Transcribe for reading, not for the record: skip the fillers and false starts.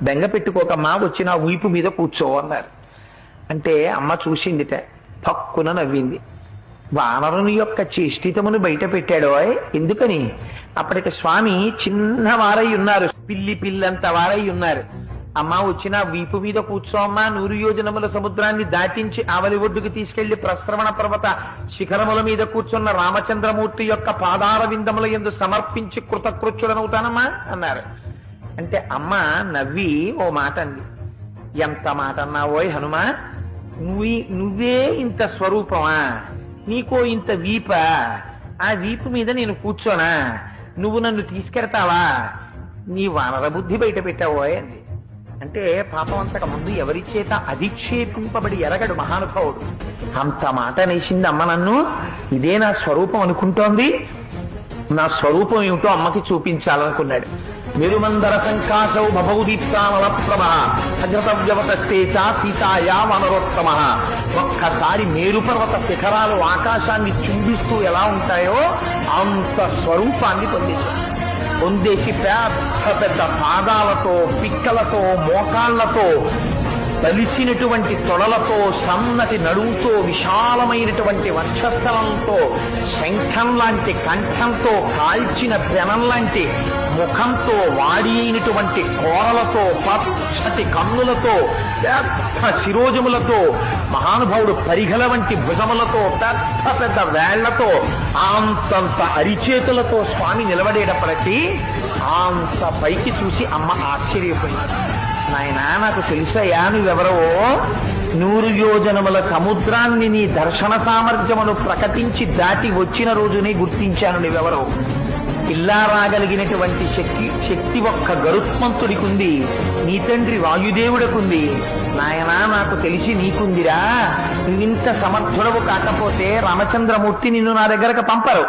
బెంగ పెట్టుకోకమ్మా, వచ్చి నా వీపు మీద కూర్చో అన్నారు. అంటే అమ్మ చూసిందిట, పక్కున నవ్వింది. వానరుని యొక్క చేష్టితమును బయట పెట్టాడో. ఎందుకని? అప్పటికి స్వామి చిన్నవారై ఉన్నారు, పిల్లంత వారై ఉన్నారు. అమ్మ వచ్చిన వీపు మీద కూర్చో అమ్మా, 100 యోజనముల సముద్రాన్ని దాటించి ఆవలి ఒడ్డుకు తీసుకెళ్లి ప్రస్రవణ పర్వత శిఖరముల మీద కూర్చున్న రామచంద్రమూర్తి యొక్క పాదార విందముల యందు సమర్పించి కృతకృత్యుడనవుతానమ్మా అన్నారు. అంటే అమ్మ నవ్వి ఓ మాట అంది. ఎంత మాట అన్నావోయ్ హనుమా, నువ్వే ఇంత స్వరూపమా, నీకో ఇంత వీప, ఆ వీపు మీద నేను కూర్చోనా, నువ్వు నన్ను తీసుకెడతావా, నీ వానర బుద్ధి బయట పెట్టావోయ్ అంది. అంటే పాపం అంతకు ముందు ఎవరి చేత అధిక్షేపింపబడి ఎరగడు మహానుభావుడు. అంత మాట నేసింది అమ్మ నన్ను, ఇదే నా స్వరూపం అనుకుంటోంది, నా స్వరూపం ఏమిటో అమ్మకి చూపించాలనుకున్నాడు. మెరుమందర సంకాశౌ భవౌదీప్తానల ప్రభ అగ్రతవ్యవతస్తే చ సీతాయా వనరోత్తమ. ఒక్కసారి మేరుపర్వత శిఖరాలు ఆకాశాన్ని చుంబిస్తూ ఎలా ఉంటాయో అంత స్వరూపాన్ని పొందేసి పెద్ద పెద్ద పాదాలతో, పిక్కలతో, మోకాళ్లతో, తలిసినటువంటి తొడలతో, సన్నటి నడువుతో, విశాలమైనటువంటి వక్షస్థలంతో, శంఖం లాంటి కంఠంతో, కాల్చిన పెనం లాంటి ముఖంతో, వాడి అయినటువంటి కోరలతో, పచ్చటి కన్నులతో, పెద్ద శిరోజములతో, మహానుభావుడు పరిఘల వంటి భుజములతో, పెద్ద పెద్ద వేళ్లతో, అంతంత అరిచేతులతో స్వామి నిలబడేటప్పటికీ అంత పైకి చూసి అమ్మ ఆశ్చర్యపోయింది. నాయనా, నాకు తెలుసయ్యా నువ్వెవరో. 100 యోజనముల సముద్రాన్ని నీ దర్శన సామర్థ్యమును ప్రకటించి దాటి వచ్చిన రోజునే గుర్తించాను నువ్వెవరో. ఇలా రాగలిగినటువంటి శక్తి ఒక్క గరుత్మంతుడికి ఉంది, నీ తండ్రి వాయుదేవుడికుంది. నాయనా, నాకు తెలిసి నీకుందిరా. నువ్వింత సమర్థుడవు కాకపోతే రామచంద్రమూర్తి నిన్ను నా దగ్గరకు పంపరు.